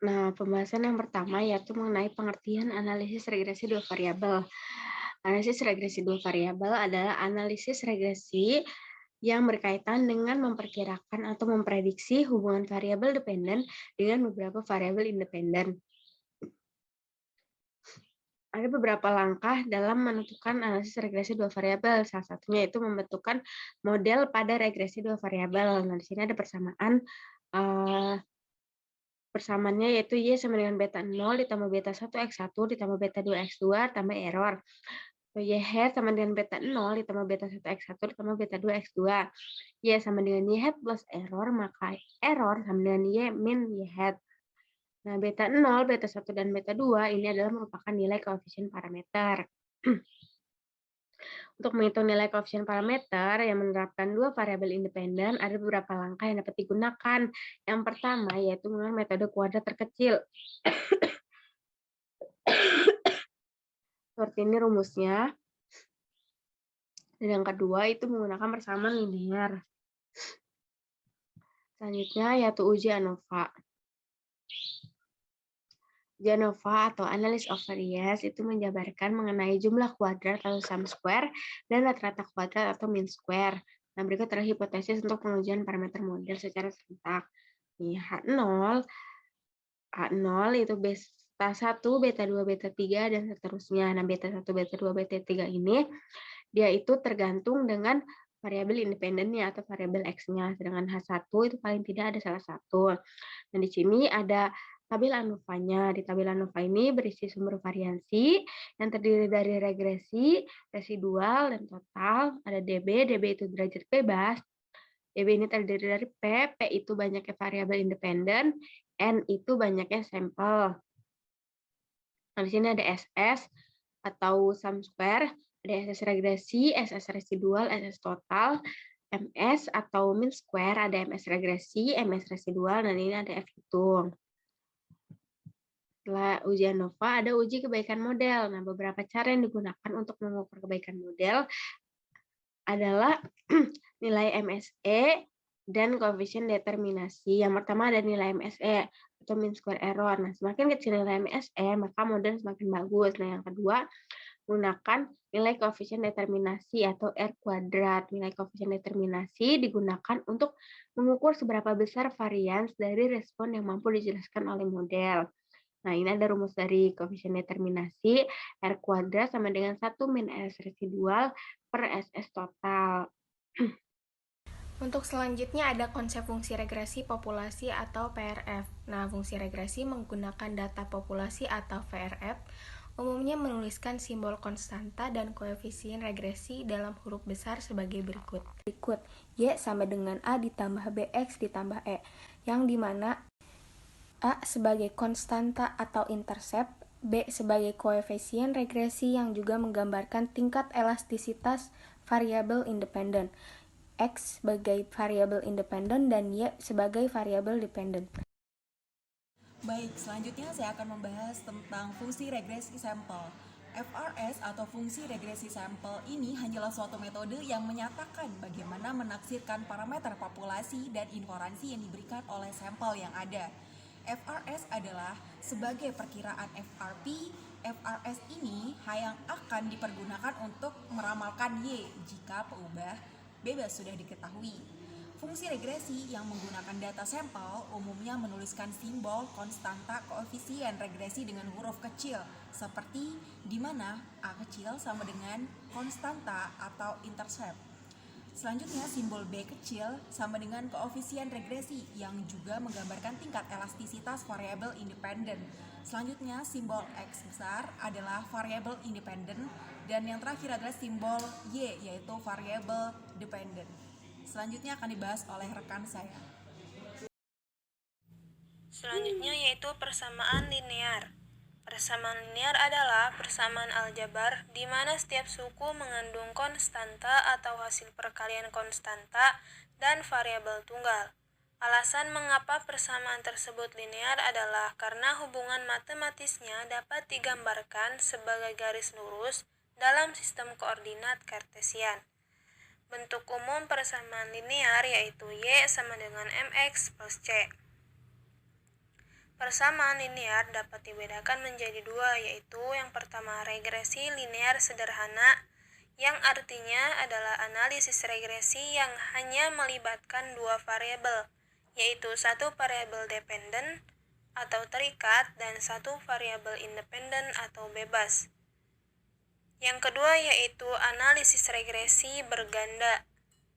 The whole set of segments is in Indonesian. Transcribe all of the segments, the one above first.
Nah, pembahasan yang pertama yaitu mengenai pengertian analisis regresi dua variabel. Analisis regresi dua variabel adalah analisis regresi yang berkaitan dengan memperkirakan atau memprediksi hubungan variabel dependen dengan beberapa variabel independen. Ada beberapa langkah dalam menentukan analisis regresi dua variabel. Salah satunya itu membentukkan model pada regresi dua variabel. Nah, di sini ada persamaan persamaannya yaitu Y sama dengan beta 0 ditambah beta 1 X1 ditambah beta 2 X2 tambah error. Y hat sama dengan beta 0 ditambah beta 1 X1 ditambah beta 2 X2. Y sama dengan Y hat plus error, maka error sama dengan Y min Y hat. Nah, beta 0, beta 1, dan beta 2 ini adalah merupakan nilai koefisien parameter. Untuk menghitung nilai koefisien parameter yang menerapkan dua variabel independen, ada beberapa langkah yang dapat digunakan. Yang pertama yaitu menggunakan metode kuadrat terkecil. Seperti ini rumusnya. Dan yang kedua itu menggunakan persamaan linear. Selanjutnya yaitu uji ANOVA. Uji ANOVA atau analysis of variance itu menjabarkan mengenai jumlah kuadrat atau sum square dan rata-rata kuadrat atau mean square. Nah, berikut adalah hipotesis untuk pengujian parameter model secara serentak. H0 itu beta 1, beta 2, beta 3, dan seterusnya. Nah, beta 1, beta 2, beta 3 ini dia itu tergantung dengan variabel independennya atau variabel X-nya. Sedangkan H1 itu paling tidak ada salah satu. Nah, di sini ada tabel ANOVA-nya. Di tabel ANOVA ini berisi sumber variansi yang terdiri dari regresi, residual, dan total. Ada DB, DB itu derajat bebas. DB ini terdiri dari P itu banyaknya variabel independen, N itu banyaknya sampel. Nah, di sini ada SS atau sum square, ada SS regresi, SS residual, SS total, MS atau mean square, ada MS regresi, MS residual, dan ini ada F hitung. Setelah uji ANOVA, ada uji kebaikan model. Nah, beberapa cara yang digunakan untuk mengukur kebaikan model adalah nilai MSE dan koefisien determinasi. Yang pertama ada nilai MSE atau mean square error. Nah, semakin kecil nilai MSE, maka model semakin bagus. Nah, yang kedua, gunakan nilai koefisien determinasi atau R kuadrat. Nilai koefisien determinasi digunakan untuk mengukur seberapa besar varians dari respon yang mampu dijelaskan oleh model. Nah, ini ada rumus dari koefisien determinasi. R kuadrat sama dengan 1 min SS residual per SS total. Untuk selanjutnya ada konsep fungsi regresi populasi atau PRF. Nah, fungsi regresi menggunakan data populasi atau VRF umumnya menuliskan simbol konstanta dan koefisien regresi dalam huruf besar sebagai berikut. Y sama dengan A ditambah BX ditambah E, yang dimana A sebagai konstanta atau intercept, B sebagai koefisien regresi yang juga menggambarkan tingkat elastisitas variabel independen, X sebagai variabel independen, dan Y sebagai variabel dependen. Baik, selanjutnya saya akan membahas tentang fungsi regresi sampel. FRS atau fungsi regresi sampel ini hanyalah suatu metode yang menyatakan bagaimana menaksirkan parameter populasi dan informasi yang diberikan oleh sampel yang ada. FRS adalah sebagai perkiraan FRP. FRS ini yang akan dipergunakan untuk meramalkan Y jika peubah bebas sudah diketahui. Fungsi regresi yang menggunakan data sampel umumnya menuliskan simbol konstanta koefisien regresi dengan huruf kecil, seperti di mana A kecil sama dengan konstanta atau intercept. Selanjutnya, simbol B kecil sama dengan koefisien regresi yang juga menggambarkan tingkat elastisitas variabel independen. Selanjutnya, simbol X besar adalah variabel independen, dan yang terakhir adalah simbol Y, yaitu variabel dependen. Selanjutnya akan dibahas oleh rekan saya. Selanjutnya yaitu persamaan linear. Persamaan linear adalah persamaan aljabar di mana setiap suku mengandung konstanta atau hasil perkalian konstanta dan variabel tunggal. Alasan mengapa persamaan tersebut linear adalah karena hubungan matematisnya dapat digambarkan sebagai garis lurus dalam sistem koordinat Kartesian. Bentuk umum persamaan linear yaitu Y sama dengan mx plus c. Persamaan linear dapat dibedakan menjadi dua, yaitu yang pertama regresi linear sederhana, yang artinya adalah analisis regresi yang hanya melibatkan dua variabel, yaitu satu variabel dependen atau terikat dan satu variabel independen atau bebas. Yang kedua yaitu analisis regresi berganda,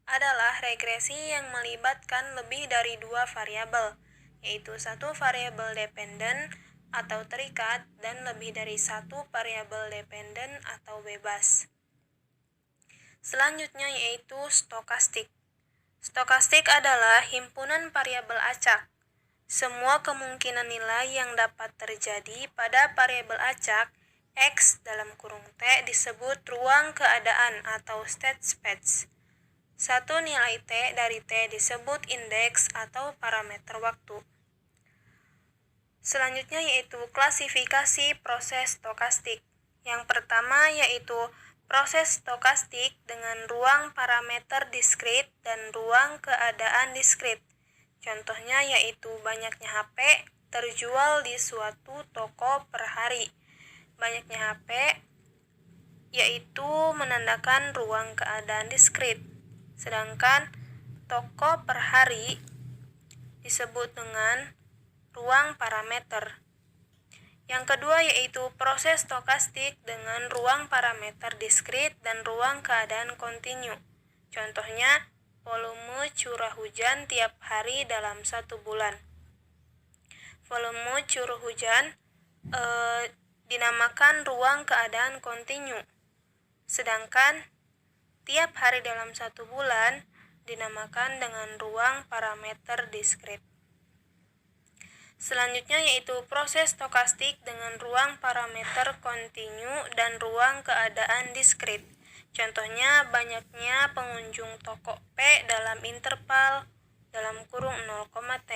adalah regresi yang melibatkan lebih dari dua variabel, yaitu satu variabel dependen atau terikat dan lebih dari satu variabel dependen atau bebas. Selanjutnya yaitu stokastik. Stokastik adalah himpunan variabel acak. Semua kemungkinan nilai yang dapat terjadi pada variabel acak X dalam kurung T disebut ruang keadaan atau state space. Satu nilai T dari T disebut indeks atau parameter waktu. Selanjutnya yaitu klasifikasi proses stokastik. Yang pertama yaitu proses stokastik dengan ruang parameter diskrit dan ruang keadaan diskrit. Contohnya yaitu banyaknya HP terjual di suatu toko per hari. Banyaknya HP yaitu menandakan ruang keadaan diskrit. Sedangkan toko per hari disebut dengan ruang parameter. Yang kedua yaitu proses stokastik dengan ruang parameter diskrit dan ruang keadaan kontinu. Contohnya, volume curah hujan tiap hari dalam 1 bulan. Volume curah hujan dinamakan ruang keadaan kontinu. Sedangkan tiap hari dalam 1 bulan dinamakan dengan ruang parameter diskrit. Selanjutnya yaitu proses stokastik dengan ruang parameter kontinu dan ruang keadaan diskrit. Contohnya banyaknya pengunjung toko P dalam interval dalam kurung 0, T.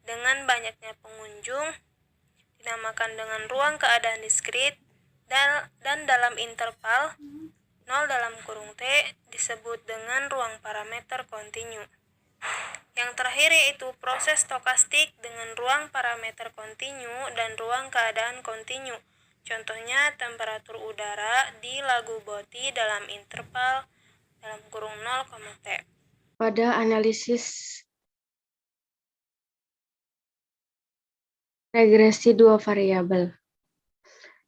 Dengan banyaknya pengunjung dinamakan dengan ruang keadaan diskrit dan dalam interval 0 dalam kurung T disebut dengan ruang parameter kontinu. Yang terakhir yaitu proses stokastik dengan ruang parameter kontinu dan ruang keadaan kontinu. Contohnya temperatur udara di Lagu Boti dalam interval dalam kurung 0, T. Pada analisis regresi dua variabel.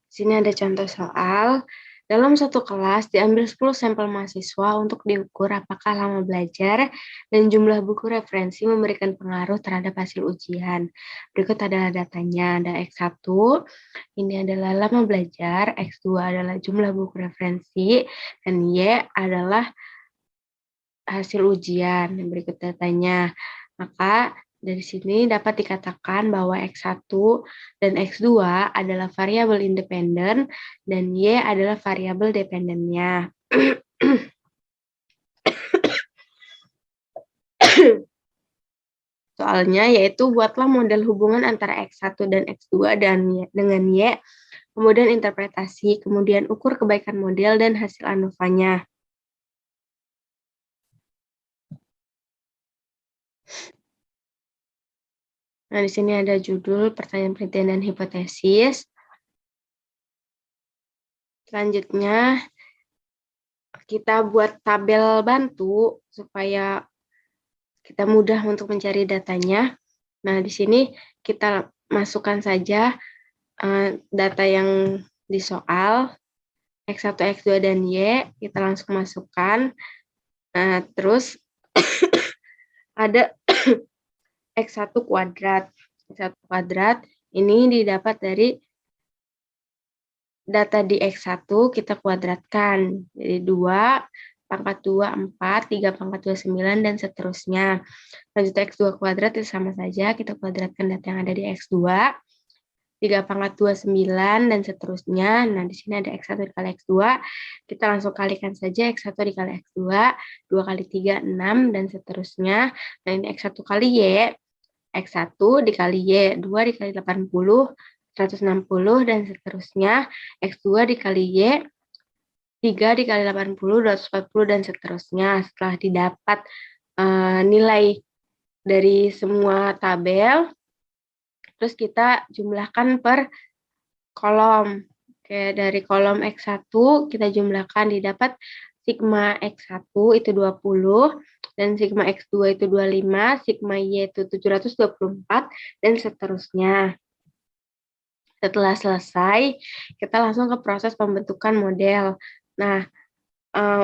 Di sini ada contoh soal. Dalam satu kelas diambil 10 sampel mahasiswa untuk diukur apakah lama belajar dan jumlah buku referensi memberikan pengaruh terhadap hasil ujian. Berikut adalah datanya. Ada X1, ini adalah lama belajar, X2 adalah jumlah buku referensi, dan Y adalah hasil ujian. Berikut datanya. Maka dari sini dapat dikatakan bahwa X1 dan X2 adalah variabel independen dan Y adalah variabel dependennya. Soalnya yaitu buatlah model hubungan antara X1 dan X2 dengan Y, kemudian interpretasi, kemudian ukur kebaikan model dan hasil ANOVA-nya. Nah, di sini ada judul pertanyaan penelitian dan hipotesis. Selanjutnya, kita buat tabel bantu supaya kita mudah untuk mencari datanya. Nah, di sini kita masukkan saja data yang di soal, X1, X2, dan Y, kita langsung masukkan. Nah, terus ada X1 kuadrat. X1 kuadrat ini didapat dari data di X1 kita kuadratkan. Jadi 2, pangkat 2, 4, 3 pangkat 2, 9, dan seterusnya. Lanjut X2 kuadrat itu sama saja, kita kuadratkan data yang ada di X2. 3 pangkat 2, 9, dan seterusnya. Nah, di sini ada X1 dikali X2. Kita langsung kalikan saja X1 dikali X2. 2 kali 3, 6, dan seterusnya. Nah, ini X1 kali Y. X1 dikali Y, 2 dikali 80, 160, dan seterusnya. X2 dikali Y, 3 dikali 80, 240, dan seterusnya. Setelah didapat nilai dari semua tabel, Terus kita jumlahkan per kolom. Oke, dari kolom X1 kita jumlahkan, didapat sigma X1 itu 20, dan sigma X2 itu 25, sigma Y itu 724, dan seterusnya. Setelah selesai, kita langsung ke proses pembentukan model. Nah,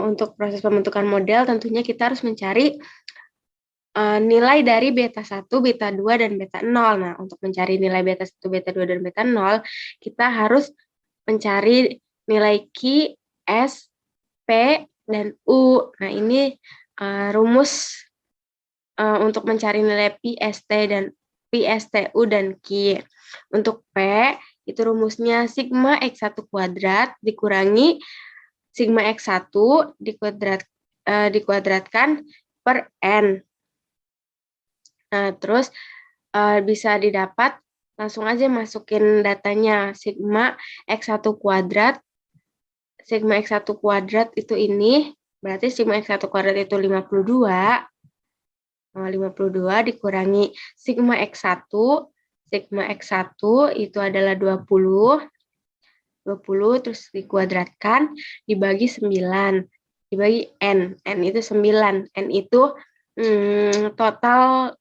untuk proses pembentukan model tentunya kita harus mencari nilai dari beta 1, beta 2, dan beta 0. Nah, untuk mencari nilai beta 1, beta 2, dan beta 0, kita harus mencari nilai Q, S, P, dan U. Nah, ini rumus untuk mencari nilai PSTU dan Q. Untuk P, itu rumusnya sigma X1 kuadrat dikurangi sigma X1 dikuadratkan per N. Nah, terus bisa didapat, langsung aja masukin datanya, sigma X1 kuadrat itu ini, berarti sigma X1 kuadrat itu 52, 52 dikurangi sigma X1 itu adalah 20 terus dikuadratkan, dibagi 9, dibagi N itu 9, N itu total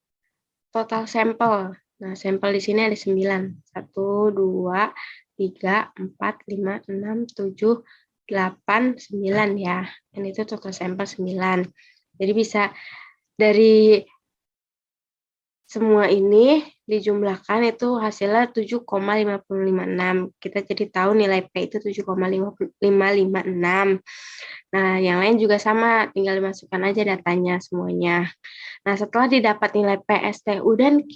sampel. Nah, sampel di sini ada 9. 1, 2, 3, 4, 5, 6, 7, 8, 9 ya. Dan itu total sampel 9. Jadi bisa dari semua ini dijumlahkan itu hasilnya 7,556. Kita jadi tahu nilai P itu 7,556. Nah, yang lain juga sama, tinggal dimasukkan aja datanya semuanya. Nah, setelah didapat nilai P, S, T, U, dan Q,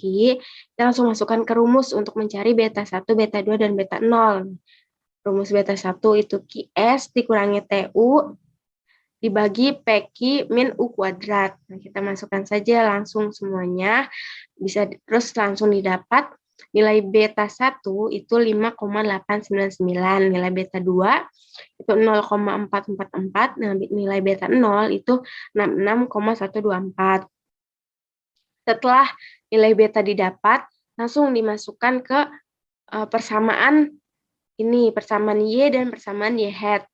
kita langsung masukkan ke rumus untuk mencari beta 1, beta 2, dan beta 0. Rumus beta 1 itu QS dikurangi TU dibagi PQ min U kuadrat. Nah, kita masukkan saja langsung semuanya. Bisa terus langsung didapat nilai beta 1 itu 5,899, nilai beta 2 itu 0,444, nilai beta 0 itu 66,124. Setelah nilai beta didapat, langsung dimasukkan ke persamaan ini, persamaan Y dan persamaan Y hat.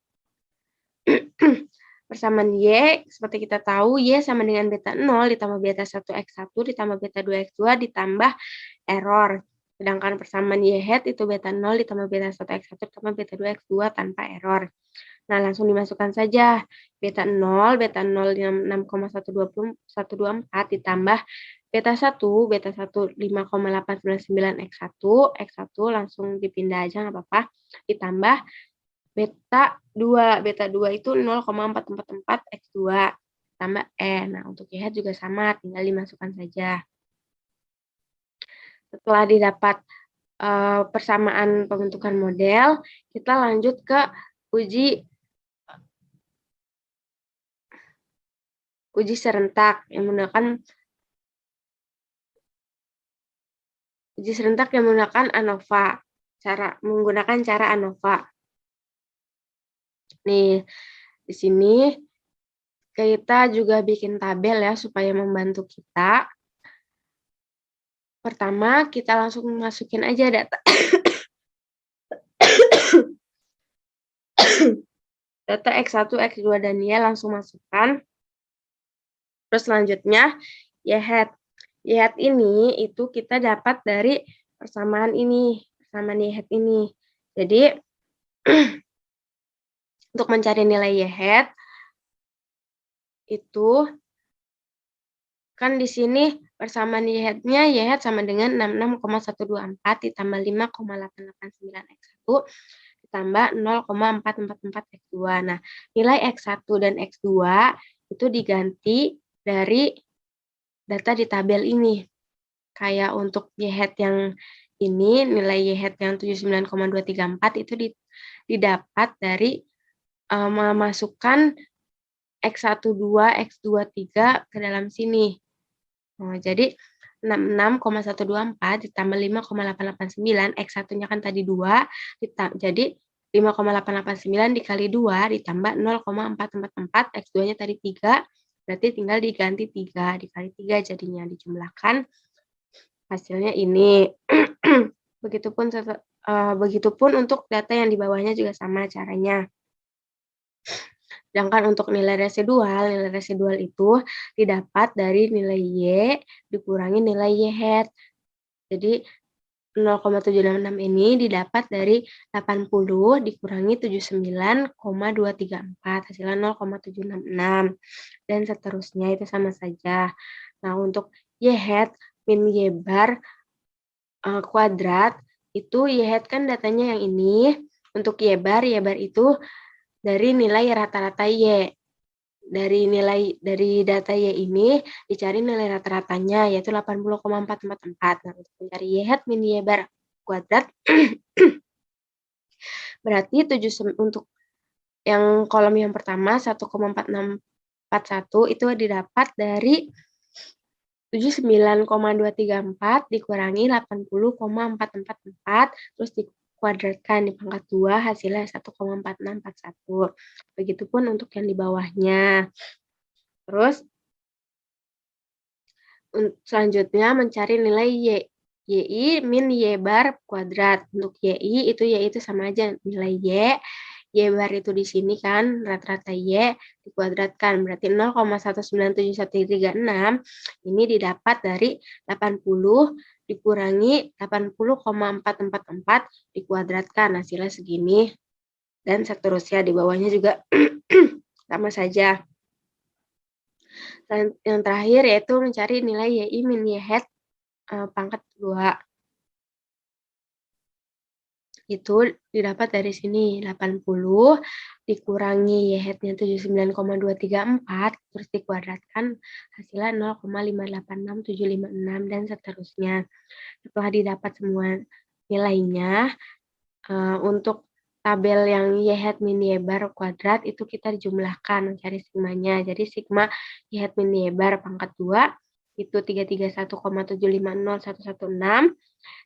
Persamaan Y, seperti kita tahu, Y sama dengan beta 0 ditambah beta 1 X1 ditambah beta 2 X2 ditambah error. Sedangkan persamaan Y hat itu beta 0 ditambah beta 1 X1 ditambah beta 2 X2 tanpa error. Nah, langsung dimasukkan saja. Beta 0 6,124 ditambah beta 1 5,899 X1 langsung dipindah aja nggak apa-apa, ditambah beta 2 itu 0,444 X2 tambah E. Nah, untuk Y hat juga sama, tinggal dimasukkan saja. Setelah didapat persamaan pembentukan model, kita lanjut ke uji serentak yang menggunakan ANOVA, menggunakan cara ANOVA. Nih, di sini kita juga bikin tabel ya supaya membantu kita. Pertama, kita langsung masukin aja data data X1, X2, dan Y langsung masukkan. Terus selanjutnya Y hat. Y hat ini itu kita dapat dari persamaan ini, persamaan Y hat ini. Jadi untuk mencari nilai Y hat itu kan di sini persamaan Y hat-nya Y hat sama dengan 66,124 ditambah 5,889 X1 ditambah 0,444 X2. Nah, nilai X1 dan X2 itu diganti dari data di tabel ini. Kayak untuk Y hat yang ini, nilai Y hat yang 79,234 itu didapat dari memasukkan X12, X23 ke dalam sini. Jadi 66,124 ditambah 5,889, X1-nya kan tadi 2, jadi 5,889 dikali 2 ditambah 0,444, X2-nya tadi 3, berarti tinggal diganti 3, dikali 3 jadinya dijumlahkan. Hasilnya ini. Begitupun untuk data yang di bawahnya juga sama caranya. Sedangkan untuk nilai residual itu didapat dari nilai Y dikurangi nilai Y hat. Jadi 0,766 ini didapat dari 80 dikurangi 79,234, hasilnya 0,766. Dan seterusnya itu sama saja. Nah, untuk Y hat min Y bar kuadrat, itu Y hat kan datanya yang ini. Untuk Y bar itu dari nilai rata-rata Y. Dari data Y ini dicari nilai rata-ratanya, yaitu 80,444. Nah, untuk mencari Y hat min Y bar kuadrat, berarti untuk yang kolom yang pertama 1,4641 itu didapat dari 79,234 dikurangi 80,444, terus dikuadratkan di pangkat 2, hasilnya 1,4641. Begitupun untuk yang di bawahnya. Terus selanjutnya mencari nilai Y min Y bar kuadrat. Untuk Y itu sama aja nilai Y bar itu di sini kan rata-rata Y dikuadratkan, berarti 0,197136 ini didapat dari 80 dikurangi 80,444 dikuadratkan, hasilnya segini, dan seterusnya di bawahnya juga sama saja. Dan yang terakhir yaitu mencari nilai Y min Y hat pangkat 2. Itu didapat dari sini 80 dikurangi Y hat-nya 79,234 terus dikuadratkan, hasilnya 0,586756 dan seterusnya. Setelah didapat semua nilainya, untuk tabel yang Y hat min Y bar kuadrat itu kita jumlahkan mencari sigmanya. Jadi sigma Y hat min Y bar pangkat 2 itu 331,750116.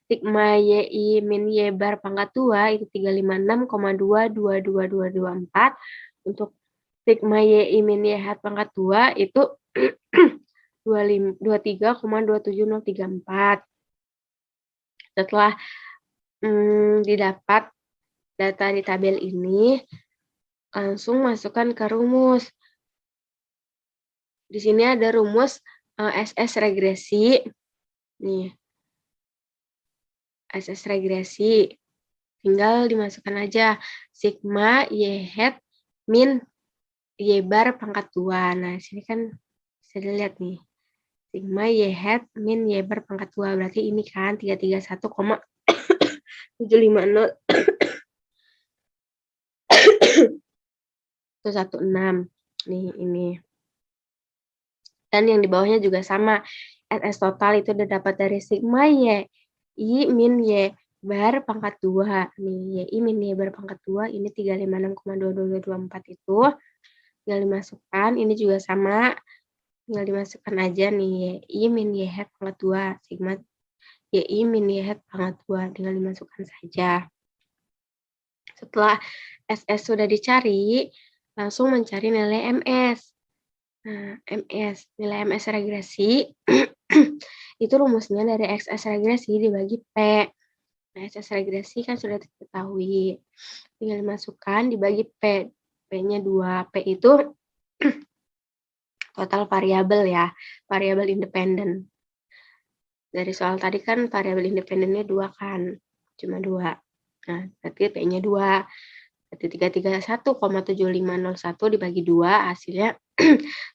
Sigma Y min Y bar pangkat 2 itu 356,222224. Untuk sigma Y min Y hat pangkat 2 itu 23,27034. Setelah didapat data di tabel ini, langsung masukkan ke rumus. Di sini ada rumus SS regresi. Nih. SS regresi. Tinggal dimasukkan aja sigma Y hat min Y bar pangkat 2. Nah, sini kan bisa dilihat nih. Sigma Y hat min Y bar pangkat 2. Berarti ini kan 331,750 116. Nih, ini. Dan yang di bawahnya juga sama. SS total itu udah dapat dari sigma Y min Y bar pangkat 2. Nih, Y min Y bar pangkat 2, ini 356,22224 itu. Tinggal dimasukkan, ini juga sama. Tinggal dimasukkan aja nih, Y min Y hat pangkat 2. Sigma Y min Y hat pangkat 2. Tinggal dimasukkan saja. Setelah SS sudah dicari, langsung mencari nilai MS. Nah, nilai MS regresi, itu rumusnya dari XS regresi dibagi P. Nah, SS regresi kan sudah diketahui. Tinggal dimasukkan, dibagi P. P-nya 2. P itu total variabel ya, variabel independen. Dari soal tadi kan variabel independennya 2 kan, cuma 2. Nah, berarti P-nya 2. Berarti 331,7501 dibagi 2, hasilnya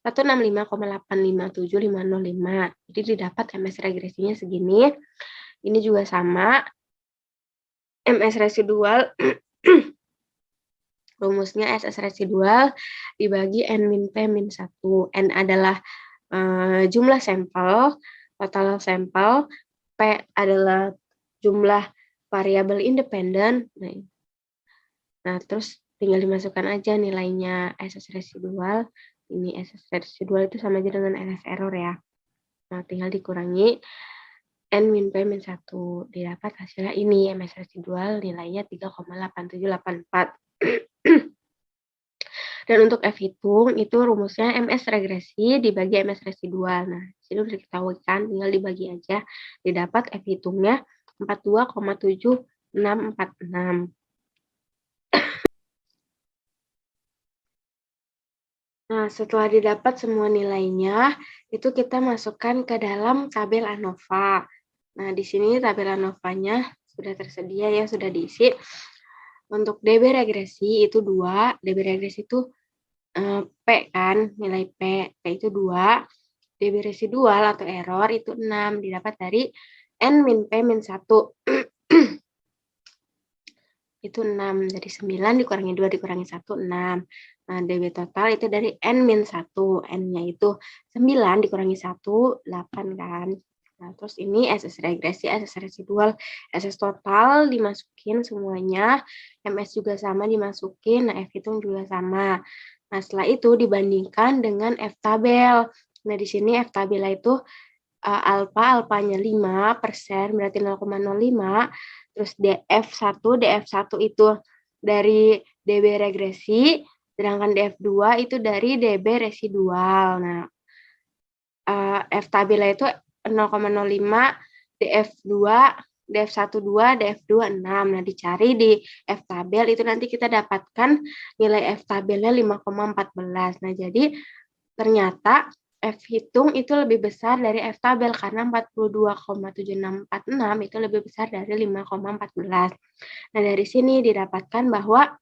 165,857505. Jadi didapat MS regresinya segini. Ini juga sama. MS residual, rumusnya SS residual dibagi N min P min 1. N adalah jumlah sampel, total sampel. P adalah jumlah variabel independen. Nah, terus tinggal dimasukkan aja nilainya SS residual. Ini SS residual itu sama aja dengan NF error ya. Nah, tinggal dikurangi N min P min 1. Didapat hasilnya ini, MS residual nilainya 3,8784. Dan untuk F hitung, itu rumusnya MS regresi dibagi MS residual. Nah, di sini sudah diketahui kan, tinggal dibagi aja. Didapat F hitungnya 42,7646. Nah, setelah didapat semua nilainya, itu kita masukkan ke dalam tabel ANOVA. Nah, di sini tabel ANOVA-nya sudah tersedia ya, sudah diisi. Untuk DB regresi itu 2, DB regresi itu P kan, nilai P itu 2. DB residual atau error itu 6, didapat dari N min P min 1. Itu 6, dari 9 dikurangi 2 dikurangi 1, 6. Nah, DB total itu dari N min 1, N-nya itu 9 dikurangi 1, 8 kan. Nah, terus ini SS regresi, SS residual, SS total dimasukin semuanya, MS juga sama dimasukin, nah F hitung juga sama. Nah, setelah itu dibandingkan dengan F tabel. Nah, di sini F tabel itu alpanya 5%, berarti 0,05, terus DF1 itu dari DB regresi, sedangkan DF2 itu dari DB residual. Nah, F tabel itu 0,05, DF2, DF1 2, DF2 6. Nah, dicari di F tabel itu nanti kita dapatkan nilai F tabelnya 5,14. Nah, jadi ternyata F hitung itu lebih besar dari F tabel karena 42,7646 itu lebih besar dari 5,14. Nah, dari sini didapatkan bahwa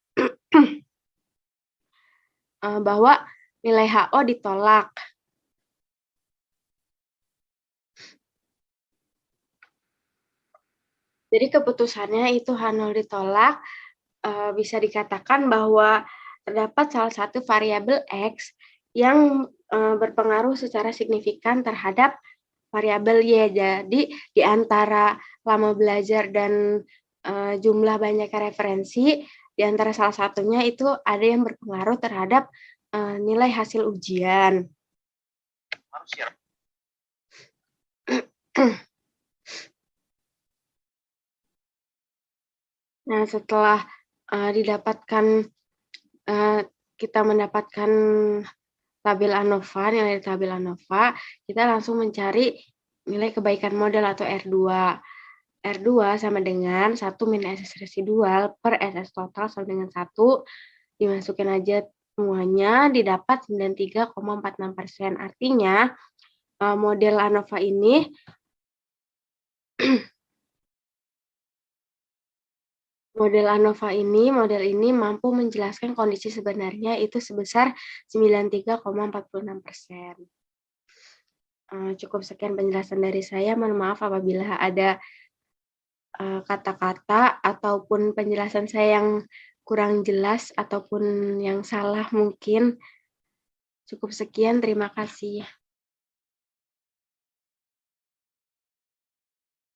nilai HO ditolak. Jadi keputusannya itu H0 ditolak, bisa dikatakan bahwa terdapat salah satu variabel X yang berpengaruh secara signifikan terhadap variabel Y. Jadi di antara lama belajar dan jumlah banyaknya referensi, di antara salah satunya itu ada yang berpengaruh terhadap nilai hasil ujian. Nah, setelah kita mendapatkan tabel ANOVA, nilai tabel ANOVA, kita langsung mencari nilai kebaikan model atau R2. R2 sama dengan 1 min SS residual per SS total sama dengan 1. Dimasukin aja semuanya, didapat 93,46%. Artinya, model ANOVA ini model ini mampu menjelaskan kondisi sebenarnya itu sebesar 93,46%. Cukup sekian penjelasan dari saya. Mohon maaf apabila ada kata-kata ataupun penjelasan saya yang kurang jelas ataupun yang salah mungkin. Cukup sekian, terima kasih.